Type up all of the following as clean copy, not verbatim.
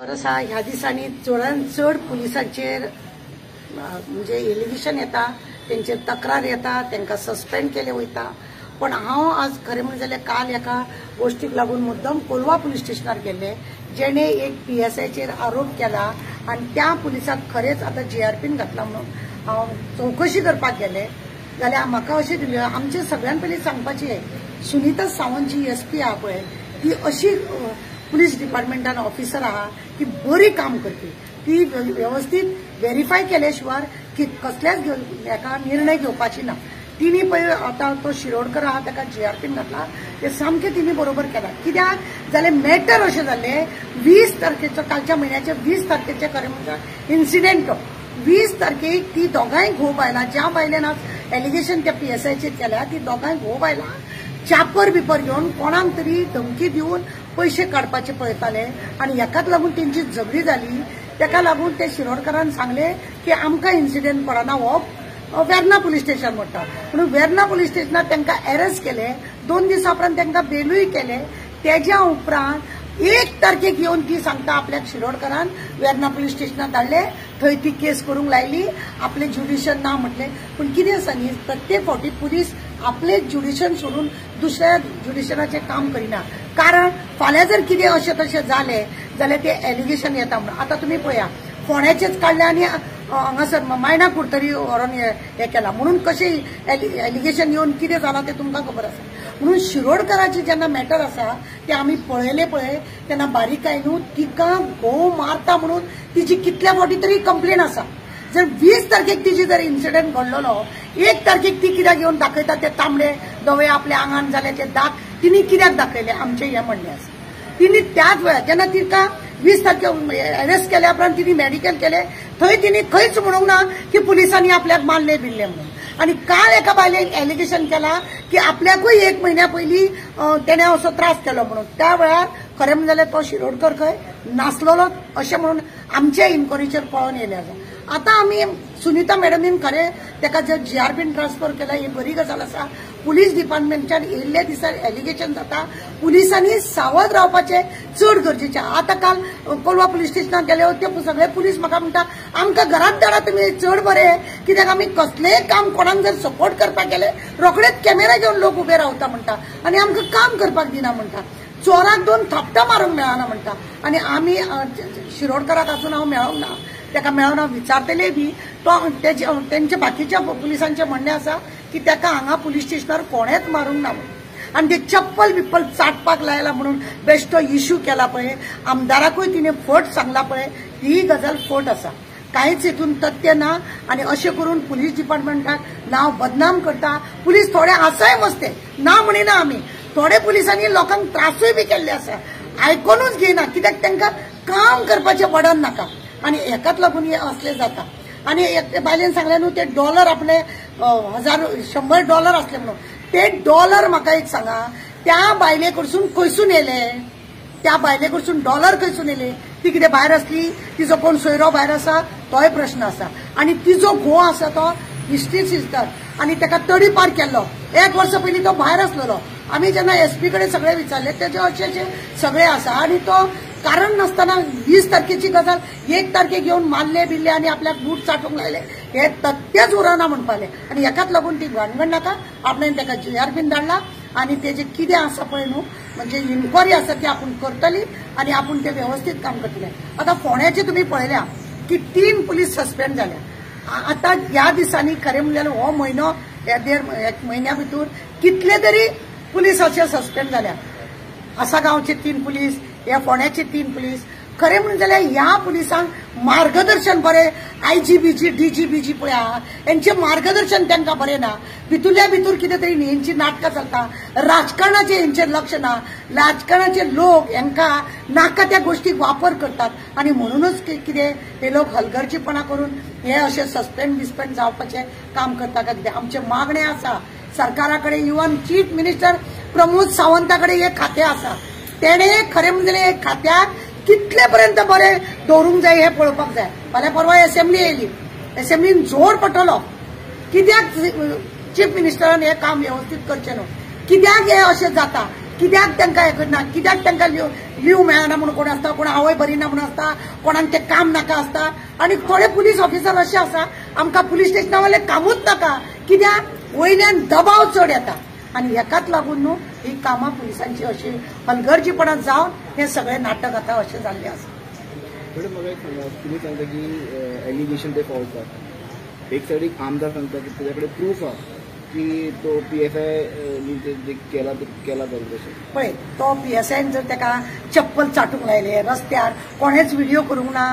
खरं सा ह्या दिसांनी चडांत चड पुलिसांचेर म्हणजे एलिगेशन येता, तेंचेर तक्रार येता, तांकां सस्पेंड केले वयता। पण हांव आज खरें म्हणलें जाल्यार काल एका गोष्टीक लागून मुद्दम कोलवा पुलीस स्टेशनार गेल्ले, जेणे एक PSIचेर आरोप केला आणि त्या पुलिसाक खरेंच आता GRPन घातला म्हणून हांव चौकशी करपाक गेले जाल्यार म्हाका अशें दिलें, आमचे सगळ्यान पयलीं सांगपाचें सुनीता सावंत जी SP आहा पळय ती अशी पुलीस डिपार्टमेंटान ऑफिसर आहा की बरी काम करपी, ती व्यवस्थित व्हेरीफाय केले शिवाय की कसल्याच हेका निर्णय घेवपाची ना। तिने पळय आता तो शिरोडकर आहा ताका GRPन घातला, ते सामकें तिने बरोबर केला। कित्याक जाल्यार मॅटर अशें जाल्लें 20 तारखेचो कालच्या म्हयन्याच्या 20 तारखेचे खरें म्हणजे इन्सिडेंट तो 20 तारखेक ती दोगांय घोव बायलां, ज्या बायलेन आज एलिगेशन त्या PSIचेर केल्या ती दोगांय घोव बायलां चापर बिपर घेवन कोणाक तरी धमकी दिवन पैसे काडपाचे पळयताले आणि हेकाच लागून तेंची झगडी जाली। तेका लागून ते शिरोडकरान सांगले की आमकां इन्सिडेंट पडना, हो वेर्ना पुलीस स्टेशन म्हणटा म्हणून वेर्ना पुलीस स्टेशनार तांकां अरेस्ट केले। 2 दिसां उपरांत तांकां बेलूय केले। तेज्या उपरांत 1 तारखेक येवन ती सांगता आपल्याक शिरोडकरान वेर्ना पुलीस स्टेशनार धाडले, थंय ती केस करूंक लायली, आपले ज्युडिशन ना म्हटले। पण कितें आसा न्ही, प्रत्येक फावटी पुलीस आपले ज्युडिशन सोडून दुसऱ्या ज्युडिशनाचें काम करिना, कारण फाल्यां जर कितें अशें तशें जालें जाल्यार ते एलिगेशन येता म्हणून। आता तुमी पळया फोंड्याचेच काडले आनी हांगासर मायना कुर्तरी व्हरोन हे केला म्हणून कशें एलिगेशन येवन कितें जालां तें तुमकां खबर आसा। म्हणून शिरोडकराची जेन्ना मॅटर आसा ते आमी पळयले पळय तेन्ना बारीकायेन तिका घोव मारता म्हणून तिची कितल्या फावटी तरी कंप्लेन आसा। जर 20 तारखेक तिची जर इन्सिडेंट घडलेलो, 1 तारखेक ती कित्याक येवन दाखयता ते तांबडे धवे आपल्या आंगान जाले ते दाग तिने कित्याक दाखयले, आमचे हे म्हणणे आसा। तिने त्याच वेळार जेन्ना तिका 20 तारखेक अरेस्ट केल्या उपरांत तिने मेडिकल केले, थंय तिने खंयच म्हणूंक ना की पुलिसांनी आपल्याक मारले बिरले म्हणून। आणि काल एका बायलेक एलिगेशन केला की आपल्याकूय 1 म्हयन्या पयलीं तेणे असो त्रास केलो म्हणून। त्या वेळार खरें म्हणजे जाल्यार तो शिरोडकर खंय नासलोलो अशें म्हणून आमच्या इन्क्वायरीचेर पळोवन येयले आसा। आता आमी सुनीता मॅडमीन खरें ताका जर GRPन ट्रान्सफर केला ही बरी गजाल आसा। पुलीस डिपार्टमेंटान येयल्ल्या दिसा एलिगेशन जाता, पुलिसांनी सावध रावपाचें चड गरजेचें। आता काल कोलवा पुलीस स्टेशनार गेले ते सगळे पुलीस म्हाका म्हणटा आमकां घरांत धाडा तुमी चड बरें, कित्याक आमी कसलेंय काम कोणाक जर सपोर्ट करपाक गेले रोखडेच कॅमेरा घेवन लोक उबे रावता म्हणटा आनी आमकां काम करपाक दिना म्हणटा, चोराक 2 थापटां मारूंक मेळना म्हणटा। आनी आमी शिरोडकराक आसून हांव मेळोंक ना, ताका मेळोन हांव विचारतले बी, तो तेंचे बाकीच्या पुलिसांचे म्हणणें आसा की ताका हांगा पुलीस स्टेशनार कोणेच मारूंक ना म्हणून। आनी ते चप्पल बिप्पल चाटपाक लायला म्हणून बेश्टो इश्यू केला पळय, आमदाराकूय तिने फट सांगला पळय, ही गजाल फट आसा, कांयच हितून तथ्य ना। आनी अशें करून पुलीस डिपार्टमेंटाक नांव बदनाम करता। पुलीस थोडे आसाय मस्ते, ना म्हणिना आमी, थोडे पुलिसांनी लोकांक त्रासूय बी केल्ले आसा, आयकोनूच घेयना कित्याक तांकां काम करपाचें बडन नाका आनी हेकाच लागून हे असले जाता। आनी बायलेन सांगले न्हू ते डॉलर आपले $100 असले म्हणून, ते डॉलर म्हाका एक सांगा, त्या बायले कडसून खंयसून येले, त्या बायले कडसून डॉलर खंयसून येले, ती कितें भायर असली, तिजो कोण सोयरो भायर आसा तोय प्रश्न आसा। आनी तिजो घोव आसा तो हिस्ट्री सिस्टर आनी ताका तडीपार केल्लो, 1 वर्स पयलीं तो भायर आसलेलो। आमी जेन्ना SP कडेन सगळे विचारले तेजे अशें सगळे आसा आनी तो कारण नासतना 20 तारखेची गजाल 1 तारखेक येवन मारले बिरले आनी आपल्याक बूट चाटूंक लायले, हे तथ्यच उरना म्हणपाले। आनी हेकाच लागून ती भानगड नाका, आपणें ताका GRPन धाडला आनी तेजे कितें आसा पळय न्हू म्हणजे इन्क्वायरी आसा ती आपूण करतली आनी आपूण ते व्यवस्थित काम करतले। आता फोंड्याचे तुमी पळयल्या की 3 पुलीस सस्पेंड जाल्या। आता ह्या दिसांनी खरें म्हणजे हो म्हयनो एक म्हयन्या भितर कितले तरी पुलीस अशे सस्पेंड जाल्या। आसागांवचे 3 पुलीस, ह्या फोंड्याचे 3 पुलीस। खरें म्हणून जाल्यार ह्या पुलिसांक मार्गदर्शन बरें IGBG DGBG पळय यांचे मार्गदर्शन तांकां बरें ना, भितरल्या भितर कितें तरी हेंची नाटकां चलता, राजकारणाचे हेंचेर लक्ष ना, राजकारणाचे लोक हांकां नाका त्या गोष्टीक वापर करतात आनी म्हणूनच कितें हे लोक हलगर्जीपणा करून हे अशे सस्पेंड बिस्पेंड जावपाचें काम करता काय कितें। आमचे मागणे आसा सरकारा कडेन, even chief minister Pramod Savanta कडेन हे खातें आसा, तेणे खरें म्हणजे एक खात्याक कितले पर्यंत बरें दवरूंक जाय हे पळोवपाक जाय। फाल्यां परवा असेंब्ली येयली, असेंब्लीन जोर पडटलो कित्याक चीफ मिनिस्टरान हे काम व्यवस्थित करचें न्हू, कित्याक हे अशें जाता, कित्याक तांकां हें करना, कित्याक तांकां लीव मेळना म्हणून कोण आसता, कोण आवय बरी ना म्हणून आसता, कोणाक तें काम नाका आसता. आनी थोडे पुलीस ऑफिसर अशे आसा आमकां पुलीस स्टेशना वयले कामूच नाका, कित्याक वयल्यान दबाव चड येता. आनी हेकाच लागून न्हू ही कामां पुलिसांची अशी हलगर्जीपणां जावन हे सगळे नाटक आतां अशें जाल्लें आसा. मॅडम म्हाका एक सांगा, तुमी सांगता की एलिगेशन ते फॉल्स आसा. एक सायडीक आमदार सांगता की तुजे कडेन प्रूफ आहा की तो PSI केला जाल्यार तशें. पळय तो PSIन जर ताका चप्पल चाटूंक लायले रस्त्यार, कोणेच व्हिडिओ करूंक ना,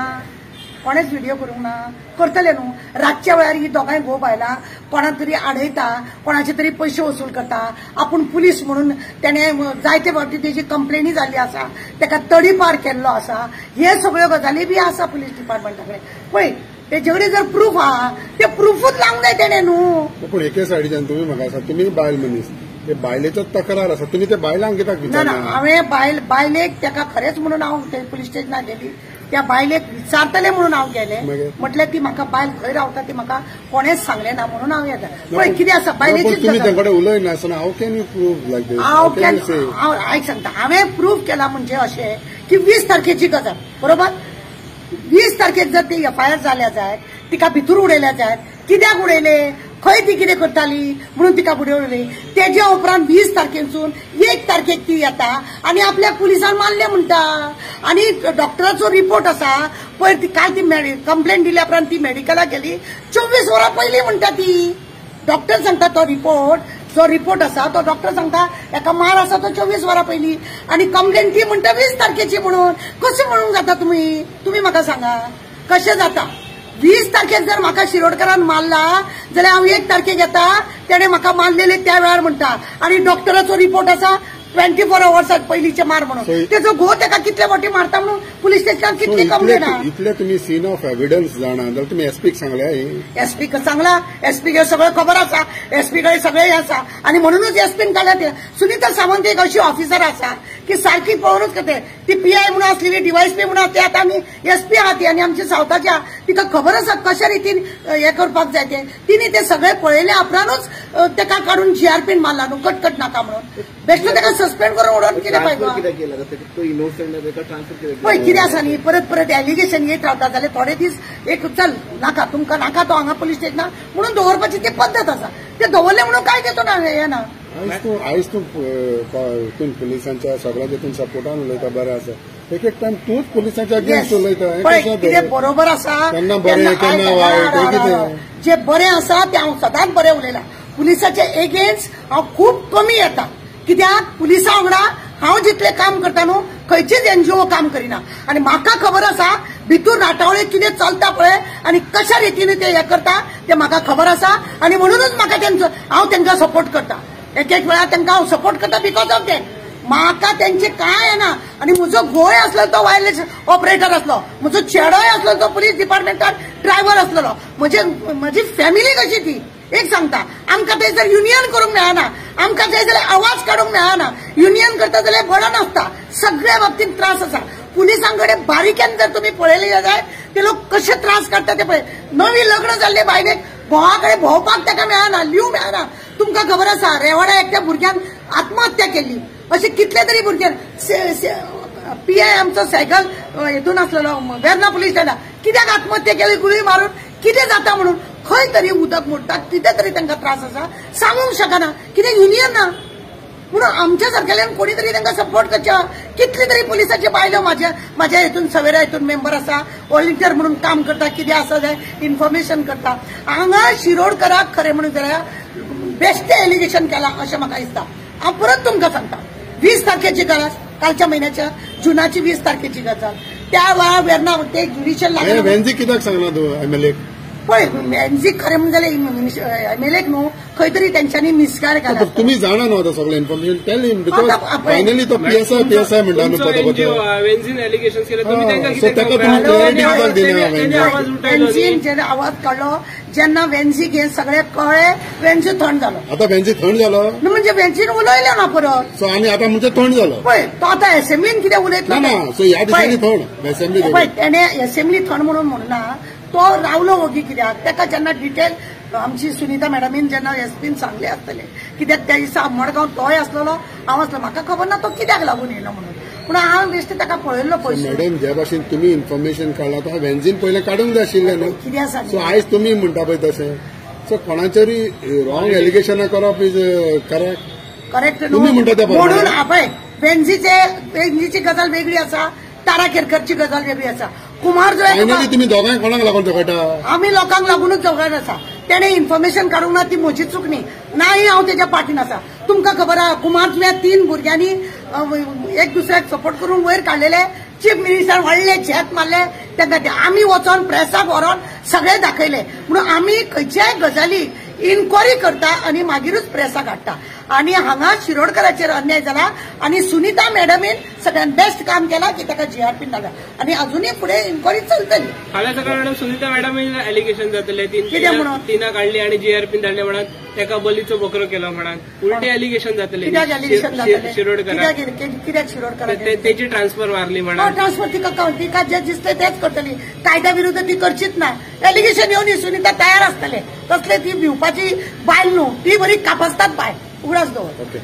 कोणेच व्हिडिओ करूंक ना, करतले न्हू. रातच्या वेळार ही दोगांय घोव बायलां कोणा तरी आडयता, कोणाचे तरी पयशे वसूल करता. आपूण पुलीस म्हणून तेणे जायते फावटी तेजी कंप्लेनी जाल्ली आसा, ताका तडीपार केल्लो आसा. हे सगळ्यो गजाली बी आसा पुलीस डिपार्टमेंटा कडेन. पळय तेजे कडेन जर प्रूफ आहा ते प्रूफूच लावंक जाय तेणे न्हू. पूण एके सायडीच्यान तुमी म्हाका सांग, तुमी बायल मनीस, ते बायलेचो तक्रार आसा, तुमी ते बायलांक कित्याक ना विचारना? हांवें बायलेक ताका खरेंच म्हणून हांव ते पुलीस स्टेशनार गेली, त्या बायलेक विचारतले म्हणून हांव गेलें. म्हटल्यार ती म्हाका बायल खंय रावता ती म्हाका कोणेच सांगलें ना म्हणून हांव येता. पळय कितें आसा बायलेची तुमी तांचे कडेन उलयना आसतना हाव कॅन यू प्रूव लायक दीस? हांव आयक सांगता, हांवें प्रूव केला म्हणजे अशें की 20 तारखेची गजाल बरोबर. 20 तारखेक जर ती FIR जाल्या जायत, तिका भितूर उडयल्या जायत, कित्याक उडयले, खंय ती कितें करताली म्हणून तिका उडयली. तेज्या उपरांत 20 तारखेसून 1 तारखेक ती येता आनी आपल्याक पुलिसान मारले म्हणटा. आनी डॉक्टराचो रिपोर्ट आसा पळय, ती काल ती कंप्लेंट दिल्या उपरांत ती मेडिकलाक गेली, 24 वरां पयलीं म्हणटा ती. डॉक्टर सांगता तो रिपोर्ट आसा तो डॉक्टर सांगता एका मार आसा तो 24 वरां पयलीं, आनी कंप्लेंट ती म्हणटा 20 तारखेची म्हणून. कशें म्हणूंक जाता तुमी म्हाका सांगा, कशें जाता? 20 तारखेक जर म्हाका शिरोडकरान मारला जाल्यार हांव 1 तारखेक येता, तेणे म्हाका मारलेले त्या वेळार म्हणटा. आनी डॉक्टराचो रिपोर्ट आसा 24 अवर्साक पयलींचे मार म्हणून. तेजो घोव ताका कितले फावटी मारता म्हणून पुलीस स्टेशनार कितली कंप्लेंट आहा. इतले तुमी सीन ऑफ एविडन्स जाणा जाल्यार तुमी एसपीक सांगल्या? एसपीक सांगला, एसपीक सगळं खबर आसा, एसपी कडे सगळे हें आसा. आनी म्हणूनच एसपीन काडल्या ते. सुनीता सावंत एक अशी ऑफिसर आसा की सारखी पळोवनूच करते. ती PI म्हणून आसलेली, DYSP म्हणून आसली, आतां आमी SP आहा ती. आनी आमची सावथाच्या तिका खबर आसा कशा रितीन हें करपाक जाय ते. तिने ते सगळे पळयल्या उपरांतूच ताका काडून GRPन मारला न्हू, कटकट नाका म्हणून. बेश्टो ताका सस्पेंड करून उडोवन कितें पाहिजे. पळय कितें आसा न्ही, परत एलिगेशन येत रावता जाल्यार थोडे दीस एक चल नाका, तुमकां नाका तो हांगा पुलीस स्टेशनार म्हणून दवरपाची ती पद्दत आसा. ते दवरले म्हणून काय घेतो ना हें ना. आयज तूं पुलिसांच्या सगळ्या जेतून सपोर्टान उलयता बरें आसा, एक टायम तूंच पुलिसांच्या अगेन्स्ट उलयता. कितें बरोबर आसा केन्ना बरें केन्ना वायट कितें? जे बरें आसा तें हांव सदांच बरें उलयलां. पुलिसाचे एगेन्स्ट हांव खूब कमी येता, कित्याक पुलिसां वांगडा हांव जितलें काम करता न्हू खंयचीच NGO काम करिना. आनी म्हाका खबर आसा भितूर राटावळे कितें चलता पळय आनी कशा रितीन ते हें करता तें म्हाका खबर आसा. आनी म्हणूनच म्हाका हांव तांकां सपोर्ट करता. एक वेळार तांकां हांव सपोर्ट करता बिकॉज ऑफ ते. म्हाका तेंचे कांय येना. आनी म्हजो घोवय आसलो तो वायरलेस ऑपरेटर आसलो, म्हजो चेडोय आसलो तो पुलीस डिपार्टमेंटात ड्रायव्हर आसलेलो. म्हजी फॅमिली कशी ती. एक सांगता, आमकां थंयसर युनियन करूंक मेळना, आमकां थंय जाल्यार आवाज काडूंक मेळना. युनियन करता जाल्यार बडन आसता, सगळ्या बाबतींत त्रास आसा. पुलिसांकडे बारीकेन जर तुम्ही पळयले जाल्यार ते लोक कशे त्रास काडटा ते पळय. नवी लग्न जाल्ले बायलेक घोवा कडेन भोंवपाक ताका मेळना, लीव मेळना. तुमकां खबर आसा रेवाड्या एकट्या भुरग्यान आत्महत्या केली. अशे कितले तरी भुरग्यान PI आमचो सायकल हितून आसलेलो वेर्ना पुलीस स्टेशनार कित्याक आत्महत्या केली गुळी मारून कितें जाता म्हणून. खंय तरी उदक मोडटा, कितें तरी तांकां त्रास आसा, सांगूंक शकना कित्याक युनियन ना. म्हणून आमच्या सारकेल्यान कोणी तरी तांकां सपोर्ट करचें. कितली तरी पुलिसाची बायलो म्हाज्या हितून सवेरा हितून मेंबर आसा, व्हॉलंटियर म्हणून काम करता, कितें आसा जाय इन्फॉर्मेशन करता. हांगा शिरोडकराक खरें म्हणून जाल्यार बेश्टे एलिगेशन केलां अशें म्हाका दिसता. हांव परत तुमकां सांगता, 20 तारखेची गजाल, कालच्या म्हयन्याच्या जुनाची 20 तारखेची गजाल. त्या वेळार वेर्ना ते ज्युडिशियल लागले. वेन्झी कित्याक सांगना तूं MLA? पळय वेन्झी खरें म्हणजे जाल्यार MLAक न्हू खंय तरी तेंच्यांनी मिसगायड केला. तुमी जाणा न्हू आतां सगळें information tell him because finally तो PSI म्हणटा न्हू पद वेन्झीन एलिगेशन्स केले तुम्ही तांकां सो ताका तुमी क्लॅरिटी कित्याक दिना? वेन्झीन जेन्ना आवाज काडलो, जेन्ना वेन्झीक हें सगळें कळ्ळें, वेन्झी थंड जालो. आतां वेन्झी थंड जालो म्हणजे वेन्झीन उलयले ना परत. सो आनी आतां म्हणजे थंड जालो. पळय तो आतां असेंब्लीन कितें उलयतलो ना सो ह्या दिसांनी थंड असेंब्ली. पळय तेणे असेंब्ली थंड म्हणून म्हणना, तो रावलो ओगी कित्याक ताका जेन्ना डिटेल आमची सुनीता मॅडमीन जेन्ना एसपीन सांगले आसतले कित्याक त्या दिसा मडगांव तोय आसलेलो हांव आसलो म्हाका खबर ना तो कित्याक लागून येयलो म्हणून पूण हांव बेश्ट ताका पळयल्लो पयशे मॅडम ज्या भाशेन तुमी इन्फॉर्मेशन काडला तो वेन्झीन पयलें काडूंक जाय आशिल्लें न्हू कित्याक सो सांगलें आयज तुमी म्हणटा पळय तशें सो कोणाचेरी रॉंग एलिगेशनां करप इज करेक्ट करेक्ट तुम्ही म्हणता त्या प्रमाणे. म्हणून आपय वेंझीची गजाल वेगळी आसा तारा केरकरची गजाल वेगळी आसा कुमार जो फायनली तुमी दोगांय कोणाक लागून झगडटा आमी लोकांक लागूनच झगडत आसा तेणे इन्फॉर्मेशन काडूंक ना ती म्हजी चूक न्ही नाही हांव तेच्या पाठीन आसा तुमकां खबर आहा कुमार तुवें 3 भुरग्यांनी एक दुसऱ्याक सपोर्ट करून वयर काडलेले चीफ मिनिस्टर व्हडले झेत मारले तेका आमी वचोन प्रेसाक व्हरोन सगळे दाखयले म्हणून आमी खंयच्याय गजाली इन्क्वायरी करता आनी मागीरूच प्रेसाक हाडटा आनी हांगा शिरोडकराचेर अन्याय जाला आनी सुनीता मॅडमीन सगळ्यात बेस्ट काम केला की ताका जीआरपीन धाडला आनी अजूनही फुडें इन्क्वायरी चलतली फाल्यां सकाळ मॅडम सुनीता मॅडम एलिगेशन जातले कित्याक म्हणून? तिना काढली आणि जीआरपीन धाडले म्हणून तेका बलीचो बकरो केलो म्हणून उलटे एलिगेशन जातले कित्याक एलिगेशन जातले शिरोडकर कित्याक शिरोडकर तेची ट्रान्सफर मारली म्हणून ट्रान्सफर तिका जे दिसले तेच करतली कायद्या विरुद्ध ती करचीच ना एलिगेशन येवन सुनीता तयार आसतले तसले ती भिवपाची बायल न्हू ती बरी कापसतात बायल उगडास दवर ओके